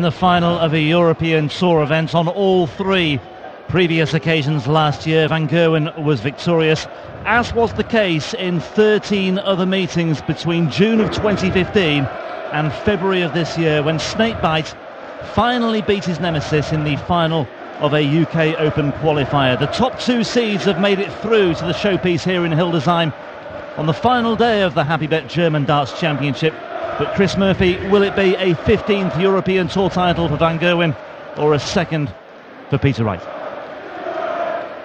In the final of a European Tour event. On all three previous occasions last year, Van Gerwen was victorious, as was the case in 13 other meetings between June of 2015 and February of this year, when Snakebite finally beat his nemesis in the final of a UK Open qualifier. The top two seeds have made it through to the showpiece here in Hildesheim on the final day of the Happy Bet German Darts Championship. But Chris Murphy, will it be a 15th European Tour title for Van Gerwen or a second for Peter Wright?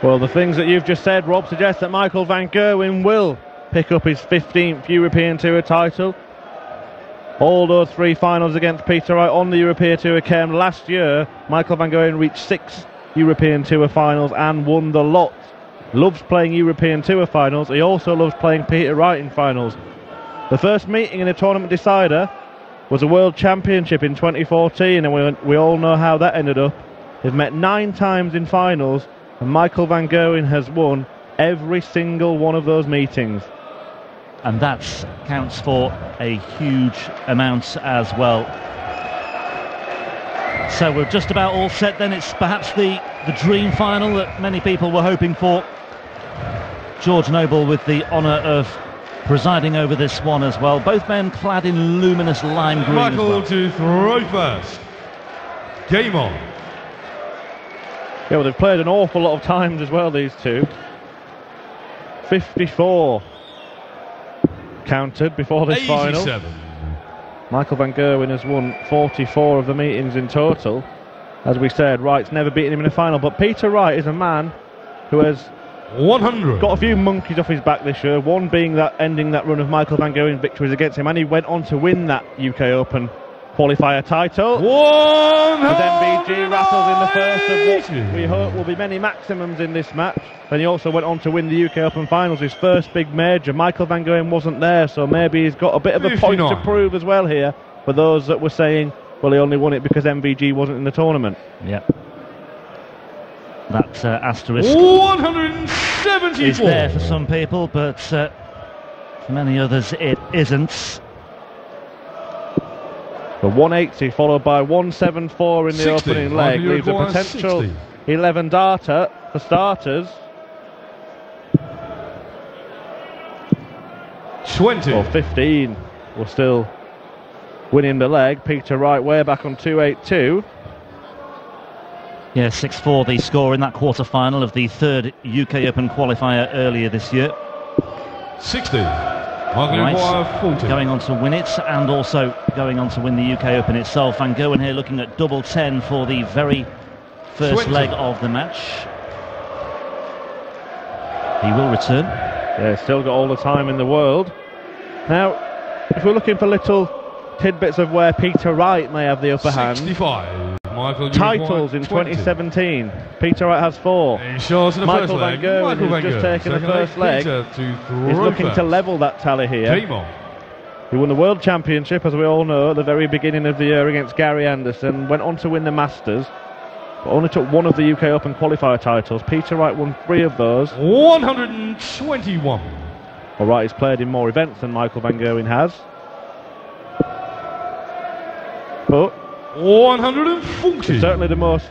Well, the things that you've just said, Rob, suggest that Michael Van Gerwen will pick up his 15th European Tour title. All those three finals against Peter Wright on the European Tour came last year. Michael Van Gerwen reached 6 European Tour finals and won the lot. Loves playing European Tour finals. He also loves playing Peter Wright in finals. The first meeting in a tournament decider was a World Championship in 2014, and we all know how that ended up. They've met 9 times in finals, and Michael Van Gerwen has won every single one of those meetings. And that counts for a huge amount as well. So we're just about all set then. It's perhaps the dream final that many people were hoping for. George Noble with the honour of presiding over this one as well. Both men clad in luminous lime green. Michael to throw first. Game on. Yeah, well, they've played an awful lot of times as well, these two. 54 counted before this 87. Final. Michael Van Gerwen has won 44 of the meetings in total. As we said, Wright's never beaten him in a final, but Peter Wright is a man who has 100. got a few monkeys off his back this year, one being that ending that run of Michael Van Gerwen victories against him, and he went on to win that UK Open qualifier title. But MVG rattled in the first of what we hope will be many maximums in this match. Then he also went on to win the UK Open finals, his first big major. Michael Van Gerwen wasn't there, so maybe he's got a bit of a 59. point to prove as well here for those that were saying, well, he only won it because MVG wasn't in the tournament. Yeah. That asterisk 174 is there for some people, but for many others it isn't. The 180 followed by 174 in the 60. opening leg leaves a potential 60. 11 darter for starters. 20 or 15 will still winning the leg. Peter Wright way back on 282. Yeah, 6-4 the score in that quarter-final of the third UK Open qualifier earlier this year. 60. Right. 40. Going on to win it, and also going on to win the UK Open itself. Van Gerwen here looking at double 10 for the very first 20. leg of the match. He will return. Yeah, still got all the time in the world. Now, if we're looking for little tidbits of where Peter Wright may have the upper 65. hand, Michael titles in 2017. Peter Wright has 4. Michael Van Gerwen, who's just taken the first leg, is looking to level that tally here. He won the World Championship, as we all know, at the very beginning of the year against Gary Anderson, went on to win the Masters, but only took one of the UK Open qualifier titles. Peter Wright won 3 of those. 121. All right, he's played in more events than Michael Van Gerwen has. But 140. Certainly the most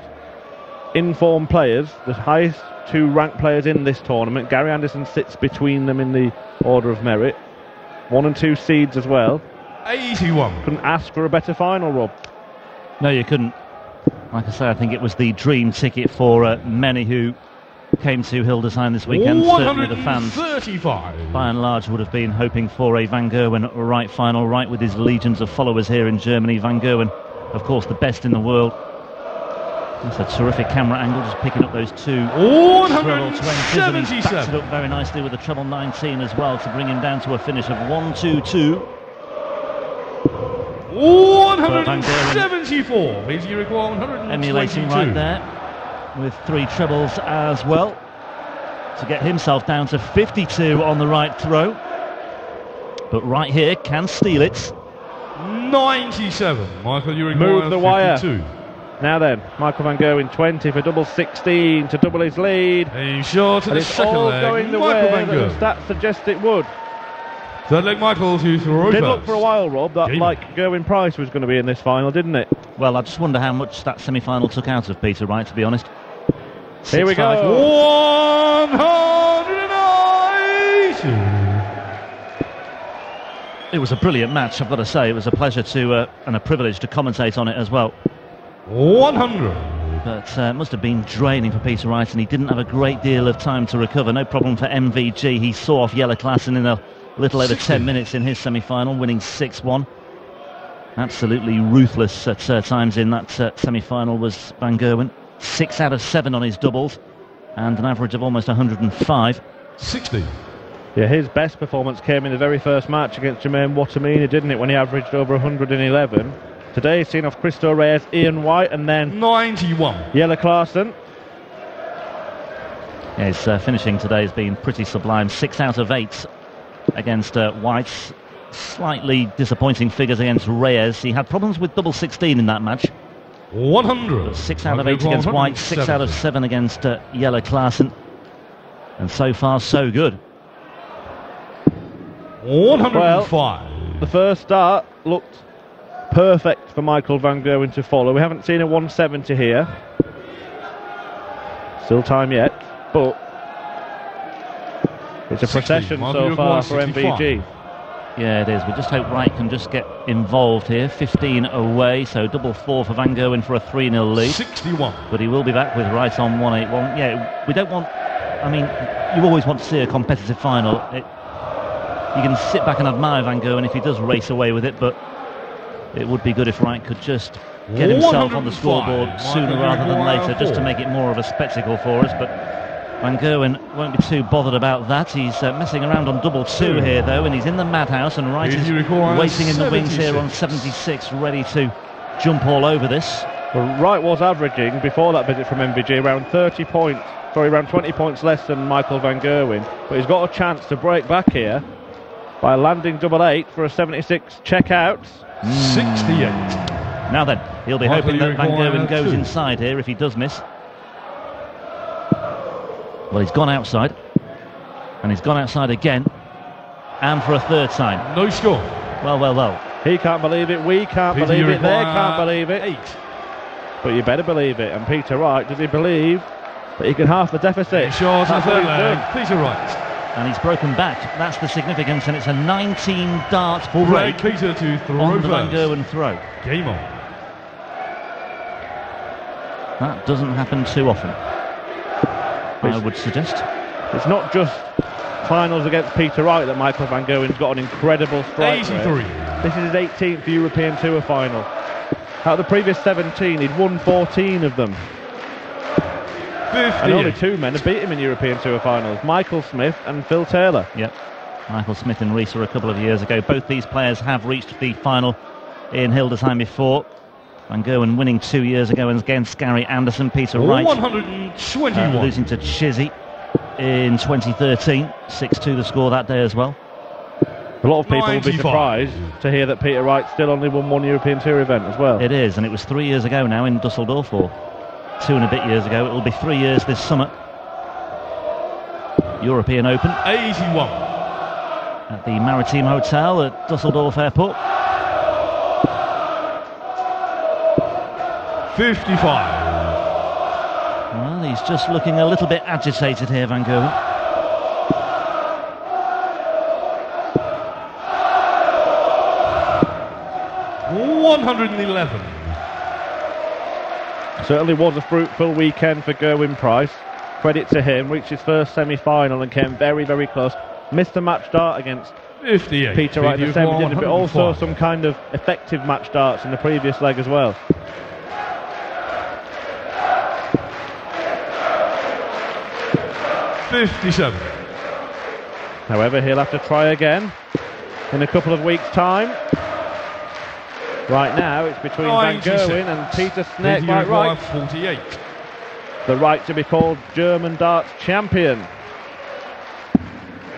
informed players, the highest 2 ranked players in this tournament. Gary Anderson sits between them in the order of merit. 1 and 2 seeds as well. 81. Couldn't ask for a better final, Rob. No, you couldn't. Like I say, I think it was the dream ticket for many who came to Hildesheim this weekend. Certainly the fans, 135. by and large, would have been hoping for a Van Gerwen-Wright final. Wright with his legions of followers here in Germany. Van Gerwen, of course, the best in the world. That's a terrific camera angle, just picking up those 2 treble 20s, and he's backed it up very nicely with a treble 19 as well to bring him down to a finish of 1-2-2. 174. He's your require 122. Emulating right there with 3 trebles as well to get himself down to 52 on the right throw. But right here can steal it. 97. Michael, you require Move the 52. wire. Now then, Michael Van Gerwen 20 for double 16 to double his lead. He's short to and the it's second all leg. going the Michael way Van that Gerwen. the stats suggest it would. Third leg Michael to throw Did first. look for a while, Rob, that like Gerwen Price was going to be in this final, didn't it? Well, I just wonder how much that semi-final took out of Peter Wright, to be honest. Here we 6-5. go. 180. It was a brilliant match, I've got to say. It was a pleasure to and a privilege to commentate on it as well. 100. But it must have been draining for Peter Wright, and he didn't have a great deal of time to recover. No problem for MVG. He saw off Jelle Klaassen in a little over 10 minutes in his semi-final, winning 6-1. Absolutely ruthless at times in that semi-final was Van Gerwen. 6 out of 7 on his doubles, and an average of almost 105. 60. Yeah, his best performance came in the very first match against Jermaine Watamina, didn't it, when he averaged over 111. Today he's seen off Christo Reyes, Ian White, and then 91. Jelle Klaassen. Yeah, his finishing today has been pretty sublime. 6 out of 8 against White. Slightly disappointing figures against Reyes. He had problems with double 16 in that match. 100. But 6 out of 8 against White, 6 out of 7 against Jelle Klaassen. And so far, so good. 105. Well, the first start looked perfect for Michael Van Gerwen to follow. We haven't seen a 170 here. Still time yet, but it's a 60. procession so far for MVG. Yeah, it is. We just hope Wright can just get involved here. 15 away, so double 4 for Van Gerwen for a 3-0 lead. 61. But he will be back with Wright on 181. Yeah, we don't want... I mean, you always want to see a competitive final. You can sit back and admire Van Gerwen if he does race away with it, but it would be good if Wright could just get himself on the scoreboard sooner rather than later, just to make it more of a spectacle for us. But Van Gerwen won't be too bothered about that. He's messing around on double 2 here, though, and he's in the madhouse, and Wright is waiting in the wings here on 76, ready to jump all over this. Well, Wright was averaging, before that visit from MVG, around 30 points, sorry, around 20 points less than Michael Van Gerwen, but he's got a chance to break back here by landing double 8 for a 76 check-out. 68. Now then, he'll be hoping that Van Gerwen goes inside here if he does miss. Well, he's gone outside, and he's gone outside again, and for a third time. No score. Well. He can't believe it, we can't Peter, believe you it, they require can't believe it. 8. But you better believe it. And Peter Wright, does he believe that he can half the deficit? Short That's the what third he's leg. done. Peter Wright. And he's broken back. That's the significance, and it's a 19-dart break Peter to throw on the Van first. Gerwen throw. Game on. That doesn't happen too often, I would suggest. It's not just finals against Peter Wright that Michael Van Gerwen's got an incredible strike rate. 83. This is his 18th European Tour final. Out of the previous 17, he'd won 14 of them. 58. And only 2 men have beat him in European Tour finals, Michael Smith and Phil Taylor. Yep. Michael Smith and Rees were a couple of years ago. Both these players have reached the final in Hildesheim before. Van Gerwen winning 2 years ago against Gary Anderson. Peter Wright 121. losing to Chizzy in 2013. 6-2 the score that day as well. A lot of people will be 95. surprised to hear that Peter Wright still only won 1 European Tour event as well. It is, and it was 3 years ago now in Dusseldorf, or 2 and a bit years ago. It will be 3 years this summer. European Open 81. at the Maritime Hotel at Dusseldorf Airport. 55. Well, he's just looking a little bit agitated here, Van Gerwen. $111. Certainly was a fruitful weekend for Gerwen Price. Credit to him, reached his first semi-final and came very, very close. Missed a match start against 58. Peter Wright in the semi, didn't, but also some kind of effective match starts in the previous leg as well. $57. However, he'll have to try again in a couple of weeks' time. Right now, it's between Van 96. Gerwen and Peter Snake by Wright. 48. The right to be called German darts champion.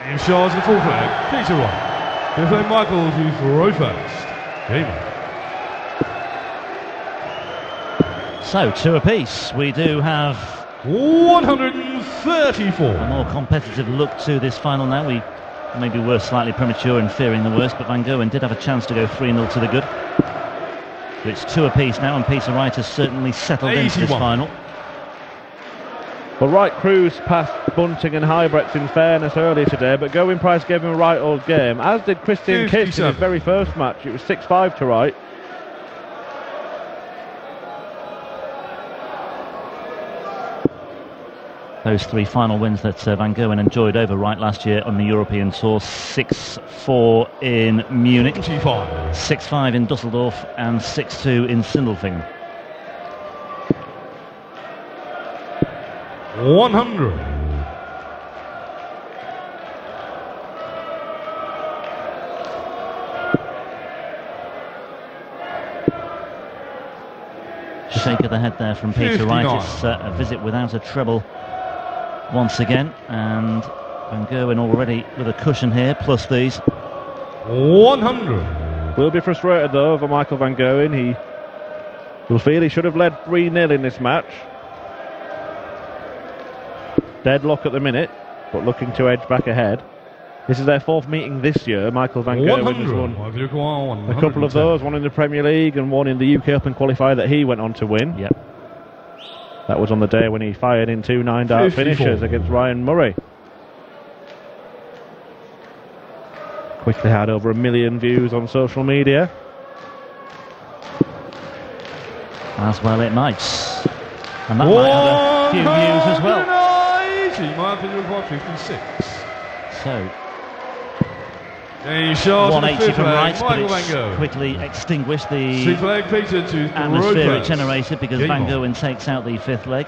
In charge of the fourth leg, Peter Wright. He'll play Michael to throw first. Game on. So, 2 apiece. We do have 134. a more competitive look to this final now. We Maybe we're slightly premature in fearing the worst, but Van Gerwen did have a chance to go 3-0 to the good. So it's 2 apiece now, and Peter Wright has certainly settled into this final. Well, Wright cruised past Bunting and Huybrechts in fairness earlier today, but Gerwin Price gave him a right old game, as did Christian Kiss in his very first match. It was 6-5 to Wright. Those 3 final wins that Van Gerwen enjoyed over Wright last year on the European Tour: 6-4 in Munich, 6-5 in Dusseldorf, and 6-2 in Sindelfingen. 100. Shake of the head there from Peter 59. Wright. It's a visit without a treble once again, and Van Gerwen already with a cushion here, plus these. 100. Will be frustrated though over Michael Van Gerwen. He will feel he should have led 3-0 in this match. Deadlock at the minute, but looking to edge back ahead. This is their 4th meeting this year. Michael Van Gerwen has won a couple of those, one in the Premier League and one in the UK Open qualifier that he went on to win. Yep. That was on the day when he fired in 2 9-dart finishes against Ryan Murray. Quickly had over 1 million views on social media. As well it might. And that might have a few views as well. Might 56. So, 180 from Wright, but it's quickly extinguished the atmosphere it generated, because Van Gerwen takes out the 5th leg.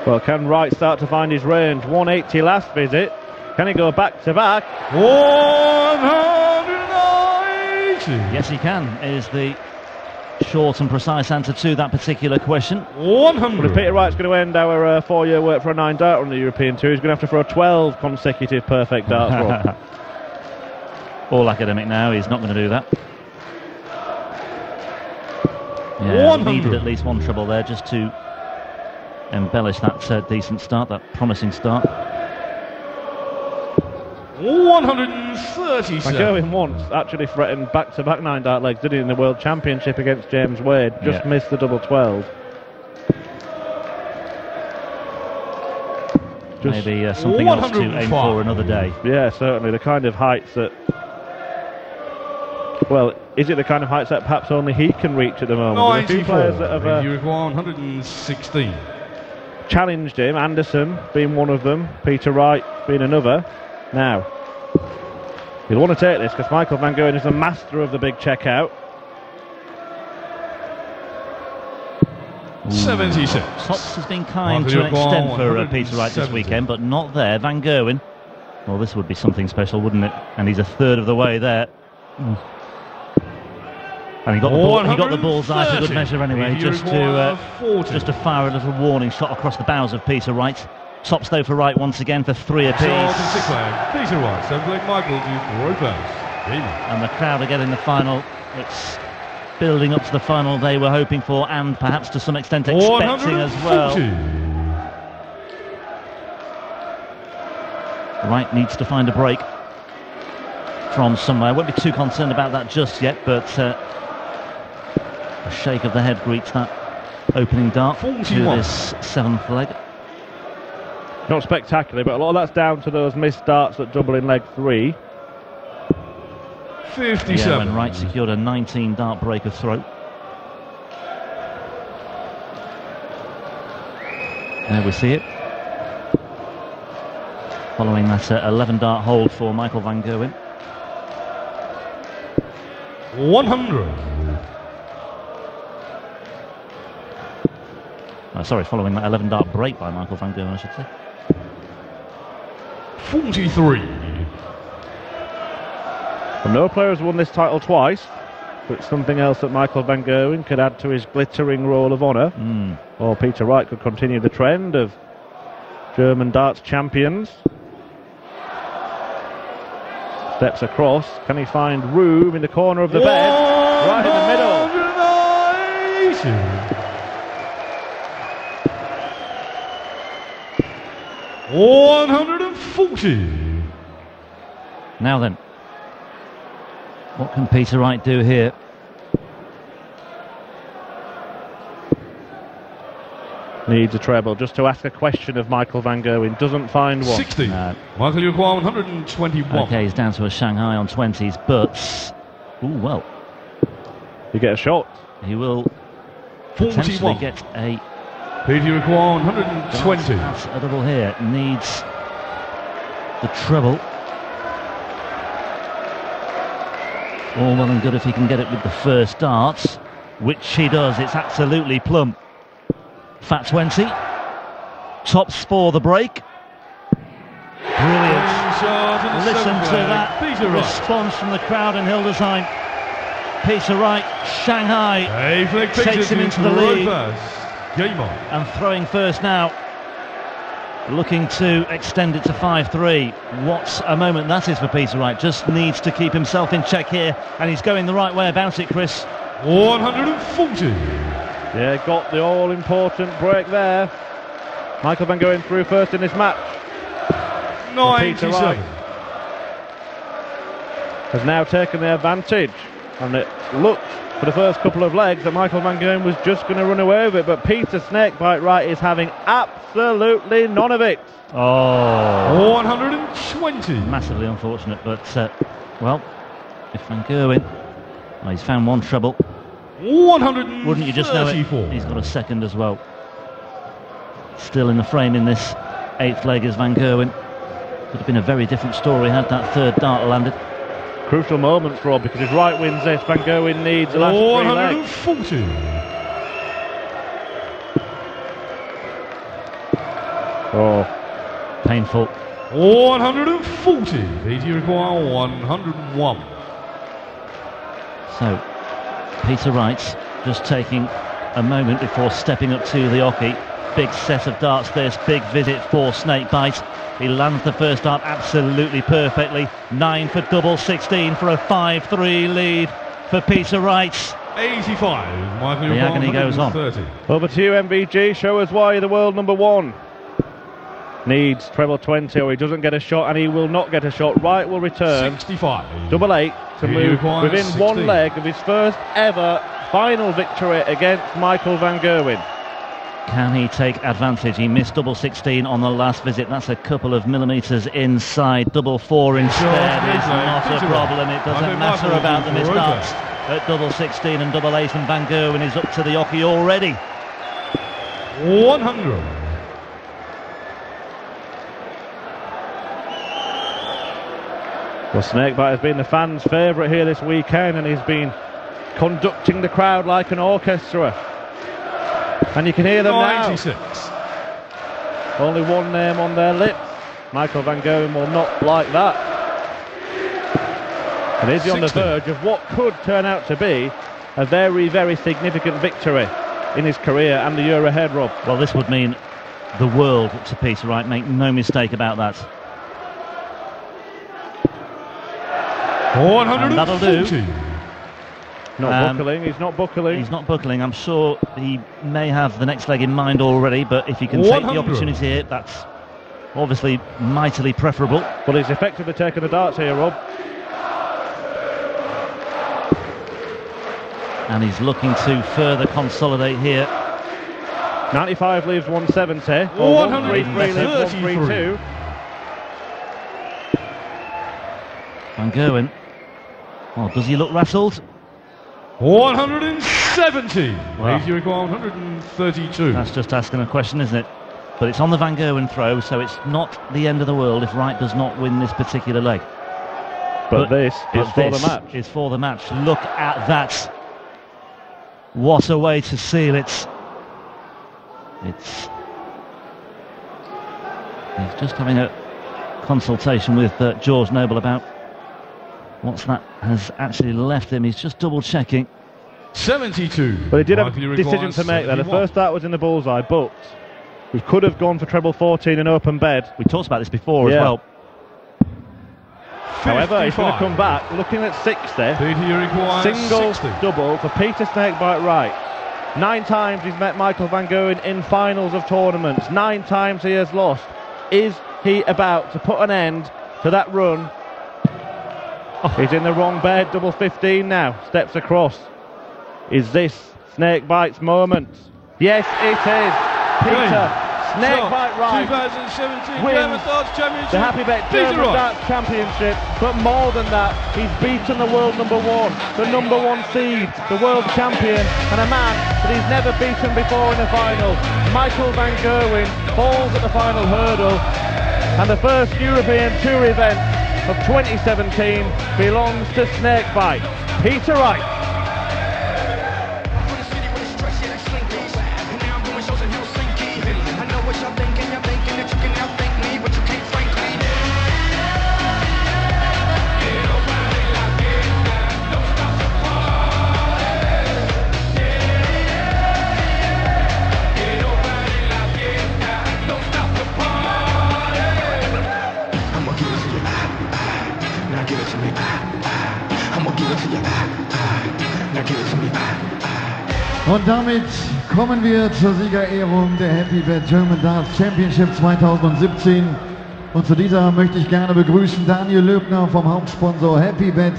Well, can Wright start to find his range? 180 last visit. Can he go back to back? 190. Yes, he can, is the short and precise answer to that particular question. 100. But if Peter Wright's going to end our 4-year work for a 9-dart on the European Tour, he's going to have to throw 12 consecutive perfect darts. All academic now, he's not going to do that. Yeah, needed at least 1 treble there just to embellish that decent start, that promising start. 137. Van Gerwen once actually threatened back-to-back 9-dart legs, did he, in the World Championship against James Wade? Just missed the double 12. Maybe something else to aim for another day. Yeah, certainly. The kind of heights that... Well, is it the kind of heights that perhaps only he can reach at the moment? 94. A few players that have 116. challenged him, Anderson being one of them, Peter Wright being another. Now, he'll want to take this because Michael Van Gerwen is the master of the big checkout. 76. Tops has been kind to an extent for Peter Wright this weekend, but not there. Van Gerwen, well, this would be something special, wouldn't it? And he's a third of the way there. And he got the bullseye for good measure anyway, just to fire a little warning shot across the bows of Peter Wright. Tops though for Wright once again for 3 apiece. Peter Wright, 7th leg Michael to and the crowd again in the final. It's building up to the final they were hoping for, and perhaps to some extent expecting as well. Wright needs to find a break from somewhere. I won't be too concerned about that just yet, but a shake of the head greets that opening dart to this 7th leg. Not spectacular, but a lot of that's down to those missed darts that double in leg 3. 57. Yeah, when Wright secured a 19-dart break of throw. There we see it. Following that 11-dart hold for Michael Van Gerwen. 100. Following that 11-dart break by Michael Van Gerwen, I should say. 43. Well, no player has won this title twice, but it's something else that Michael Van Gerwen could add to his glittering roll of honour. Or Peter Wright could continue the trend of German darts champions. Steps across. Can he find room in the corner of the bed? Right in the middle. 190. 140. Now then, what can Peter Wright do here? Needs a treble. Just to ask a question of Michael van Gerwen. Doesn't find one. 60. No. Michael, you require 121. Okay, he's down to a Shanghai on 20s, but... Ooh, well. You get a shot. He will potentially 41. get a... Peter, you require 120. That's a double here. Needs the treble. All well and good if he can get it with the first darts, which he does. It's absolutely plump. Fat 20. Tops for the break. Brilliant. Listen to that response from the crowd in Hildesheim. Peter Wright, Shanghai, takes him into the lead. Game on. And throwing first now. Looking to extend it to 5-3. What a moment that is for Peter Wright. Just needs to keep himself in check here. And he's going the right way about it, Chris. 140. Yeah, got the all-important break there. Michael van Gerwen through first in this match. 97. Has now taken the advantage. And it looked for the first couple of legs that Michael van Gerwen was just going to run away with it. But Peter Snakebite Wright is having absolutely none of it. Oh. 120. Massively unfortunate, but, well, if Van Gerwen... Well, he's found one treble. 134. Wouldn't you just know it? He's got a second as well. Still in the frame in this eighth leg is Van Gerwen. Could have been a very different story had that third dart landed. Crucial moments, Rob, because if Wright wins this, Van Gerwen needs the last 3 legs. 140. Oh, Painful. 140. Peter require 101. So, Peter Wright just taking a moment before stepping up to the oche. Big set of darts this, big visit for Snakebite. He lands the first dart absolutely perfectly. 9 for double 16 for a 5-3 lead for Peter Wright. 85. Michael, The agony goes on. over to you, MVG. Show us why you're the world number 1. Needs treble 20 or he doesn't get a shot, and he will not get a shot. Wright will return. 65. Double 8 to move within 16. 1 leg of his first ever final victory against Michael van Gerwen. Can he take advantage? He missed double 16 on the last visit. That's a couple of millimetres inside. Double 4 instead is not a problem. It doesn't matter about the missed darts at double 16 and double 8, and Van Gerwen is up to the oche already. 100. Well, Snakebite has been the fans' favourite here this weekend, and he's been conducting the crowd like an orchestra. And you can hear them 96. now. Only one name on their lips. Michael van Gerwen will not like that. And is he on the verge of what could turn out to be a very, very significant victory in his career and the year ahead, Rob? Well, this would mean the world to Peter Wright. Make no mistake about that. 140. That'll do. Not buckling, he's not buckling. He's not buckling. I'm sure he may have the next leg in mind already, but if he can take the opportunity here, that's obviously mightily preferable. Well, he's effectively taken the darts here, Rob. And he's looking to further consolidate here. 95 leaves 170. 133 leaves 132. Van Gerwen. Oh, does he look rattled? 170. Wow. Easy require 132. That's just asking a question, isn't it? But it's on the Van Gerwen throw, so it's not the end of the world if Wright does not win this particular leg. But this is for the match. It's for the match. Look at that. What a way to seal it. He's just having a consultation with George Noble about what's that has actually left him. He's just double checking. 72. But he did have a decision to make there. The first dart was in the bullseye, but he could have gone for treble 14 in open bed. We talked about this before as well. However, he's going to come back looking at 60. Single, 60. double for Peter Snakebite Wright. 9 times he's met Michael van Gerwen in finals of tournaments. 9 times he has lost. Is he about to put an end to that run? He's in the wrong bed, double 15 now, steps across. Is this Snakebite's moment? Yes, it is. Peter Snakebite Wright 2017 wins German Darts Championship. the Happy Bet German Darts Championship, but more than that, he's beaten the world #1, the #1 seed, the world champion, and a man that he's never beaten before in a final. Michael van Gerwen falls at the final hurdle, and the first European Tour event of 2017 belongs to Snakebite. Peter Wright. Und damit kommen wir zur Siegerehrung der Happy Bet German Darts Championship 2017. Und zu dieser möchte ich gerne begrüßen Daniel Löbner vom Hauptsponsor Happy Bet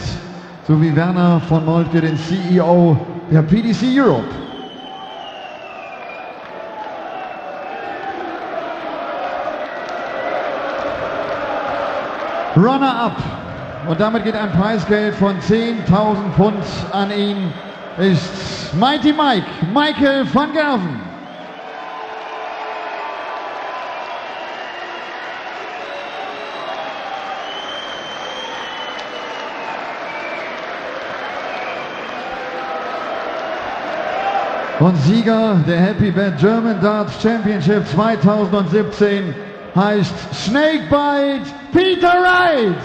sowie Werner von Moltke, den CEO der PDC Europe. Runner-up. Und damit geht ein Preisgeld von 10.000 Pfund an ihn. Ist Mighty Mike, Michael van Gerwen. Und Sieger der Happy Bet German Darts Championship 2017 heißt Snakebite Peter Wright.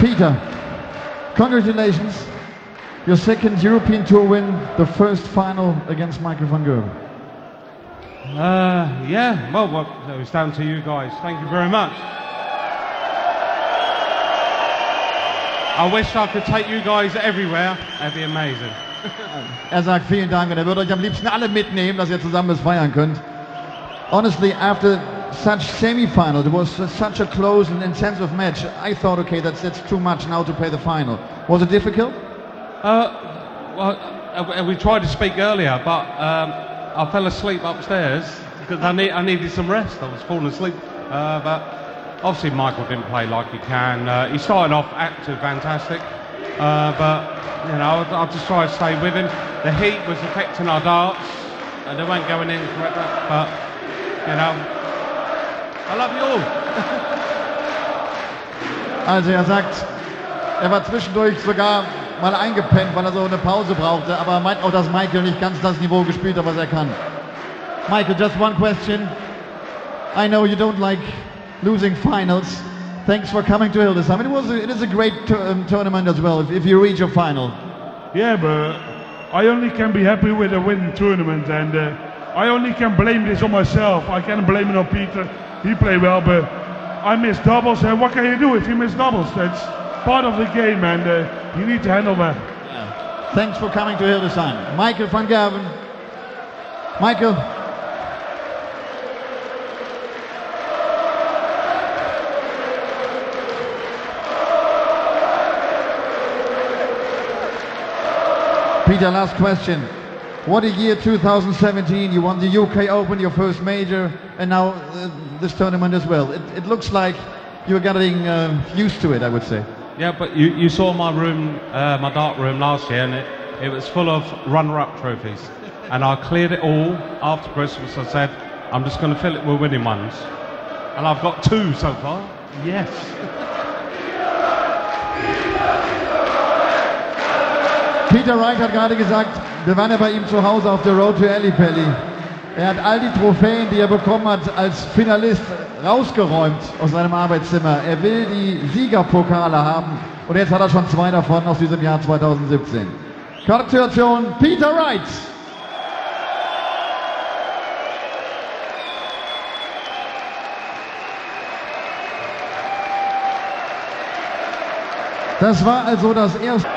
Peter, congratulations. Your second European Tour win, the first final against Michael van Gerwen. Yeah, well, it was down to you guys. Thank you very much. I wish I could take you guys everywhere. That'd be amazing. Sagt vielen Dank und würde euch am liebsten alle mitnehmen, dass ihr zusammen es feiern könnt. Honestly, after such semi-final, it was such a close and intensive match. I thought, okay, that's too much now to play the final. Was it difficult? Well, we tried to speak earlier, but I fell asleep upstairs because I needed some rest. I was falling asleep, but obviously Michael didn't play like he can. He started off active, fantastic, but you know, I just tried to stay with him. The heat was affecting our darts, and they weren't going in correctly, but you know. I love you all. Also sagt, war zwischendurch sogar mal eingepennt, weil so eine Pause brauchte, aber meint auch, dass Michael nicht ganz das Niveau gespielt hat, was kann. Michael, just one question. I know you don't like losing finals. Thanks for coming to Hildesheim. It is a great tournament as well, if you reach your final. Yeah, but I only can be happy with a win tournament, and I only can blame this on myself. I can't blame it on Peter. He played well, but I missed doubles, and what can you do if you miss doubles? That's part of the game, and you need to handle that. Yeah. Thanks for coming to Hildesheim. Michael van Gerwen. Michael. Peter, last question. What a year 2017. You won the UK Open, your first major, and now this tournament as well. It looks like you're getting used to it, I would say. Yeah, but you saw my room, my dart room last year, and it was full of runner-up trophies. And I cleared it all after Christmas. I said, I'm just going to fill it with winning ones. And I've got 2 so far. Yes. Peter Wright hat gerade gesagt, wir waren ja bei ihm zu Hause auf der Road to Ellipelli. Er hat all die Trophäen, die er bekommen hat, als Finalist rausgeräumt aus seinem Arbeitszimmer. Er will die Siegerpokale haben und jetzt hat er schon 2 davon aus diesem Jahr 2017. Gratulation, Peter Wright! Das war also das erste.